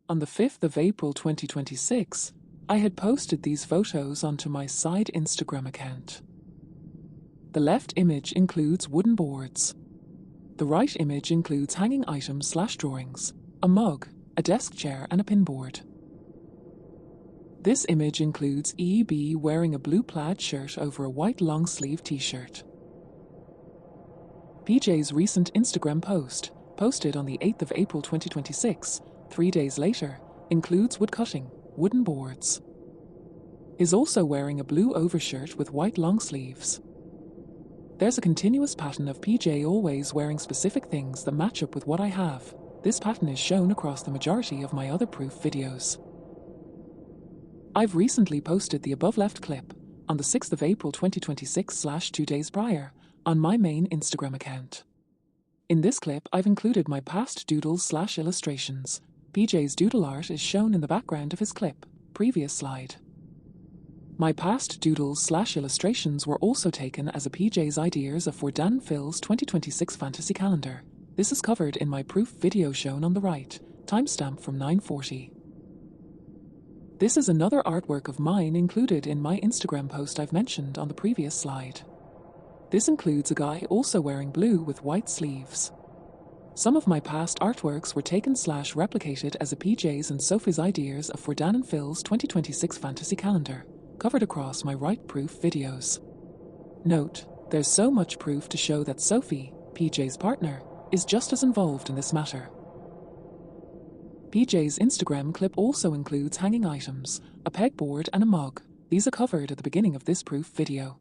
On the 5th of April 2026, I had posted these photos onto my side Instagram account. The left image includes wooden boards. The right image includes hanging items/drawings, a mug, a desk chair and a pinboard. This image includes EB wearing a blue plaid shirt over a white long-sleeve t-shirt. PJ's recent Instagram post, posted on the 8th of April 2026, 3 days later, includes woodcutting, wooden boards. He's also wearing a blue overshirt with white long sleeves. There's a continuous pattern of PJ always wearing specific things that match up with what I have. This pattern is shown across the majority of my other proof videos. I've recently posted the above left clip on the 6th of April 2026/2 days prior on my main Instagram account. In this clip, I've included my past doodles/illustrations. PJ's doodle art is shown in the background of his clip, previous slide. My past doodles/illustrations were also taken as a PJ's ideas for Dan Phil's 2026 Phantasy Calendar. This is covered in my proof video shown on the right, timestamp from 9:40. This is another artwork of mine included in my Instagram post I've mentioned on the previous slide. This includes a guy also wearing blue with white sleeves. Some of my past artworks were taken/replicated as a PJ's and Sophie's ideas for Dan and Phil's 2026 Phantasy Calendar, covered across my right proof videos. Note, there's so much proof to show that Sophie, PJ's partner, is just as involved in this matter. PJ's Instagram clip also includes hanging items, a pegboard and a mug. These are covered at the beginning of this proof video.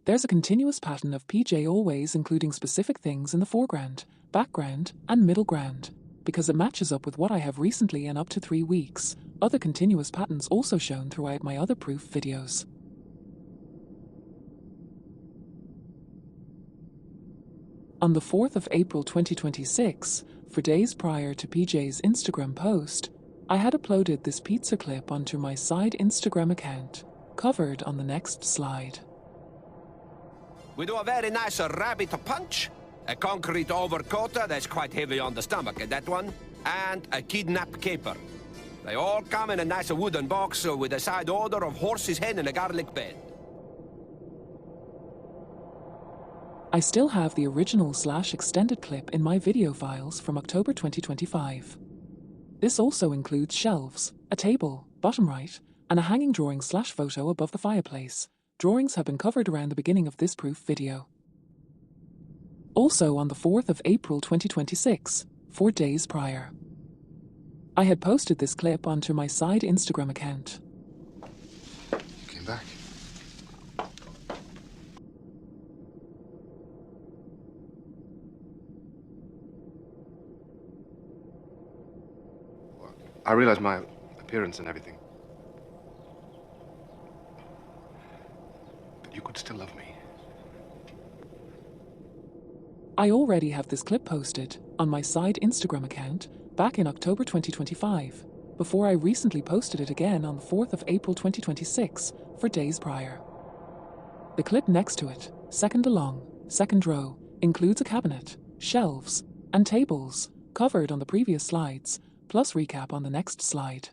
There's a continuous pattern of PJ always including specific things in the foreground, background, and middle ground, because it matches up with what I have recently and up to 3 weeks. Other continuous patterns also shown throughout my other proof videos. On the 4th of April 2026, 4 days prior to PJ's Instagram post, I had uploaded this pizza clip onto my side Instagram account, covered on the next slide. We do a very nice rabbit punch, a concrete overcoat that's quite heavy on the stomach, that one, and a kidnap caper. They all come in a nice wooden box with a side order of horse's head and a garlic bed. I still have the original/extended clip in my video files from October 2025. This also includes shelves, a table, bottom right, and a hanging drawing/photo above the fireplace. Drawings have been covered around the beginning of this proof video. Also on the 4th of April 2026, 4 days prior, I had posted this clip onto my side Instagram account. You came back. I realize my appearance and everything. But you could still love me. I already have this clip posted on my side Instagram account back in October 2025, before I recently posted it again on the 4th of April 2026, 4 days prior. The clip next to it, second along, second row, includes a cabinet, shelves, and tables, covered on the previous slides, plus recap on the next slide.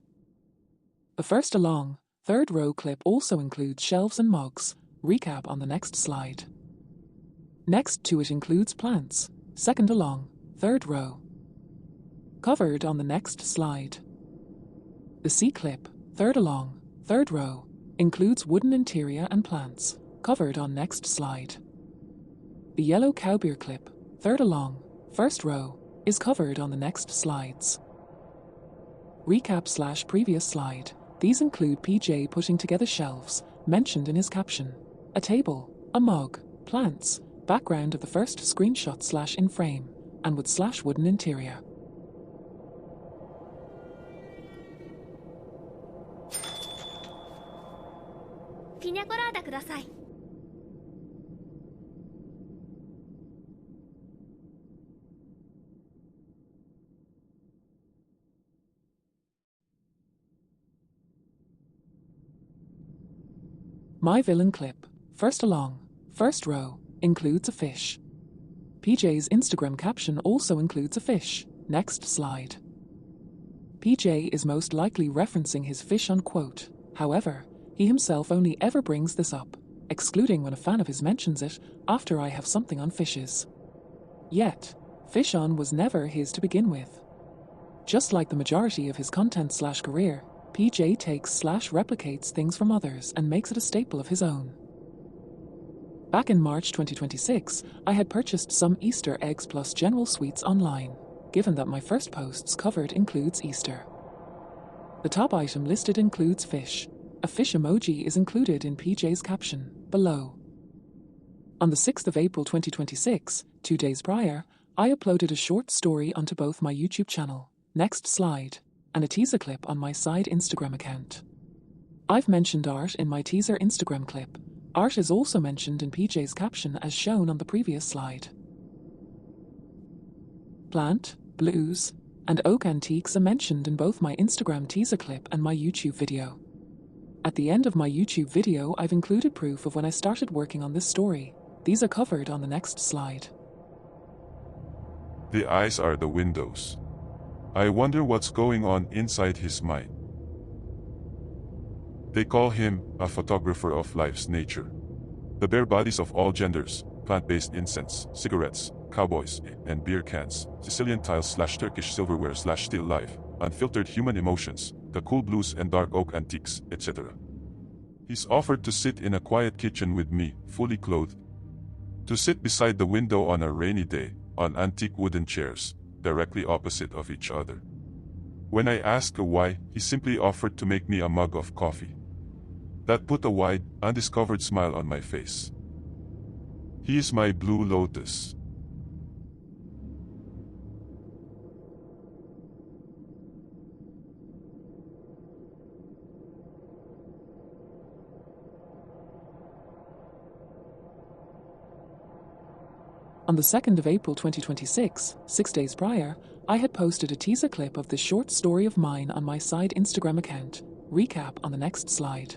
The first along, third row clip also includes shelves and mugs, recap on the next slide. Next to it includes plants, second along, third row, covered on the next slide. The C clip, third along, third row, includes wooden interior and plants, covered on next slide. The yellow cow beer clip, third along, first row, is covered on the next slides. Recap/previous slide. These include PJ putting together shelves, mentioned in his caption, a table, a mug, plants, background of the first screenshot/in frame, and wood/wooden interior. Piña colada kudasai. My villain clip, first along, first row, includes a fish. PJ's Instagram caption also includes a fish. Next slide. PJ is most likely referencing his fish on quote. However, he himself only ever brings this up, excluding when a fan of his mentions it after I have something on fishes. Yet, fish on was never his to begin with. Just like the majority of his content/career, PJ takes/replicates things from others and makes it a staple of his own. Back in March 2026, I had purchased some Easter eggs plus general sweets online, given that my first post's covered includes Easter. The top item listed includes fish. A fish emoji is included in PJ's caption, below. On the 6th of April 2026, 2 days prior, I uploaded a short story onto both my YouTube channel, next slide, and a teaser clip on my side Instagram account. I've mentioned art in my teaser Instagram clip. Art is also mentioned in PJ's caption as shown on the previous slide. Plant, blues, and oak antiques are mentioned in both my Instagram teaser clip and my YouTube video. At the end of my YouTube video, I've included proof of when I started working on this story. These are covered on the next slide. The eyes are the windows. I wonder what's going on inside his mind. They call him a photographer of life's nature. The bare bodies of all genders, plant-based incense, cigarettes, cowboys, and beer cans, Sicilian tiles/Turkish silverware/still life, unfiltered human emotions, the cool blues and dark oak antiques, etc. He's offered to sit in a quiet kitchen with me, fully clothed. To sit beside the window on a rainy day, on antique wooden chairs, directly opposite of each other. When I asked why, he simply offered to make me a mug of coffee. That put a wide, undiscovered smile on my face. He is my blue lotus. On the 2nd of April 2026, 6 days prior, I had posted a teaser clip of this short story of mine on my side Instagram account, recap on the next slide.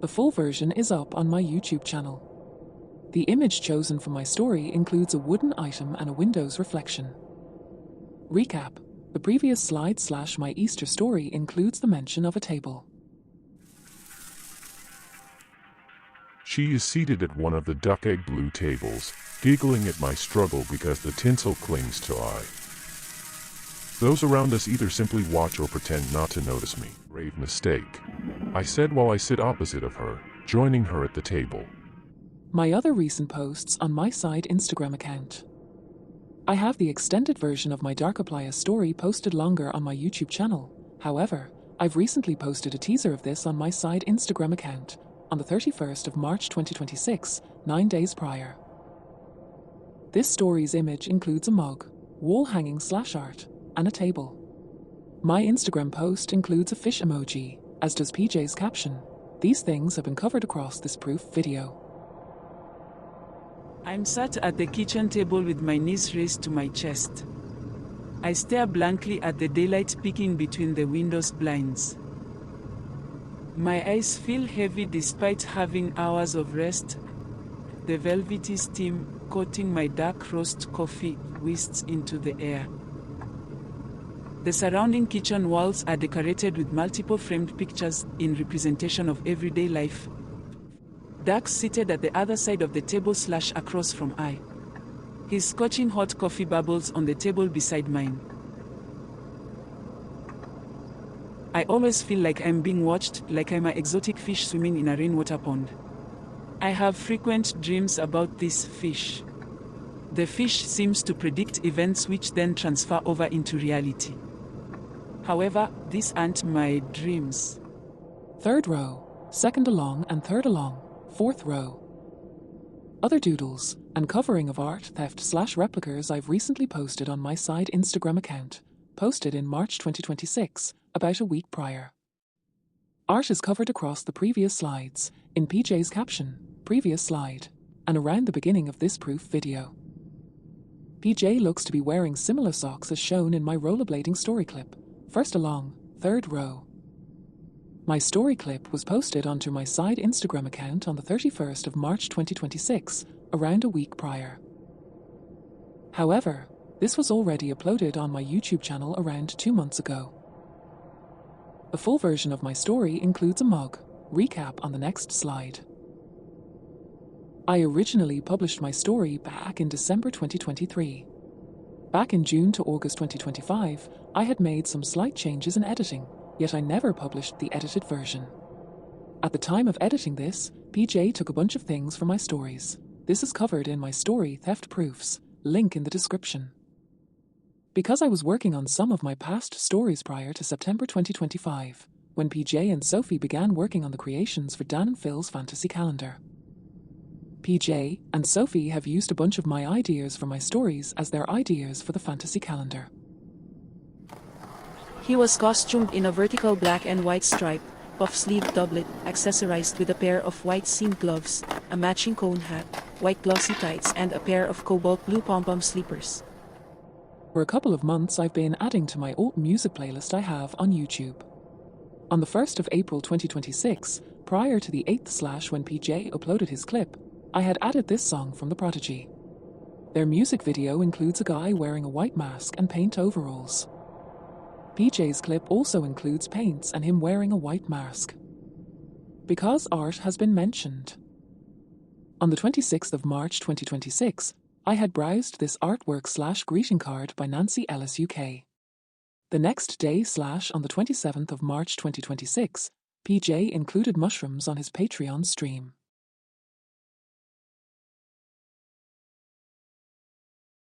The full version is up on my YouTube channel. The image chosen from my story includes a wooden item and a window's reflection. Recap: the previous slide/my Easter story includes the mention of a table. She is seated at one of the duck egg blue tables, giggling at my struggle because the tinsel clings to eye. Those around us either simply watch or pretend not to notice me. Grave mistake, I said while I sit opposite of her, joining her at the table. My other recent posts on my side Instagram account. I have the extended version of my Darkiplier story posted longer on my YouTube channel. However, I've recently posted a teaser of this on my side Instagram account on the 31st of March 2026, 9 days prior. This story's image includes a mug, wall hanging/art, and a table. My Instagram post includes a fish emoji, as does PJ's caption. These things have been covered across this proof video. I'm sat at the kitchen table with my knees raised to my chest. I stare blankly at the daylight peeking between the window's blinds. My eyes feel heavy despite having hours of rest. The velvety steam coating my dark roast coffee whisks into the air. The surrounding kitchen walls are decorated with multiple framed pictures in representation of everyday life. Duck seated at the other side of the table/across from I. His scorching hot coffee bubbles on the table beside mine. I always feel like I'm being watched, like I'm an exotic fish swimming in a rainwater pond. I have frequent dreams about this fish. The fish seems to predict events which then transfer over into reality. However, these aren't my dreams. Third row, second along and third along, fourth row. Other doodles and covering of art theft/replicas I've recently posted on my side Instagram account, posted in March 2026, about a week prior. Art is covered across the previous slides, in PJ's caption, previous slide, and around the beginning of this proof video. PJ looks to be wearing similar socks as shown in my rollerblading story clip, first along, third row. My story clip was posted onto my side Instagram account on the 31st of March 2026, around a week prior. However, this was already uploaded on my YouTube channel around 2 months ago. A full version of my story includes a mug. Recap on the next slide. I originally published my story back in December 2023. Back in June to August 2025, I had made some slight changes in editing, yet I never published the edited version. At the time of editing this, PJ took a bunch of things from my stories. This is covered in my story Theft Proofs, link in the description. Because I was working on some of my past stories prior to September 2025, when PJ and Sophie began working on the creations for Dan and Phil's Fantasy Calendar. PJ and Sophie have used a bunch of my ideas for my stories as their ideas for the Fantasy Calendar. He was costumed in a vertical black and white stripe, puff-sleeved doublet, accessorized with a pair of white seamed gloves, a matching cone hat, white glossy tights and a pair of cobalt blue pom-pom sleepers. For a couple of months I've been adding to my old music playlist I have on YouTube. On the 1st of April 2026, prior to the 8th/ when PJ uploaded his clip, I had added this song from The Prodigy. Their music video includes a guy wearing a white mask and paint overalls. PJ's clip also includes paints and him wearing a white mask. Because art has been mentioned. On the 26th of March 2026, I had browsed this artwork/greeting card by Nancy Ellis UK. The next day/ on the 27th of March 2026, PJ included mushrooms on his Patreon stream.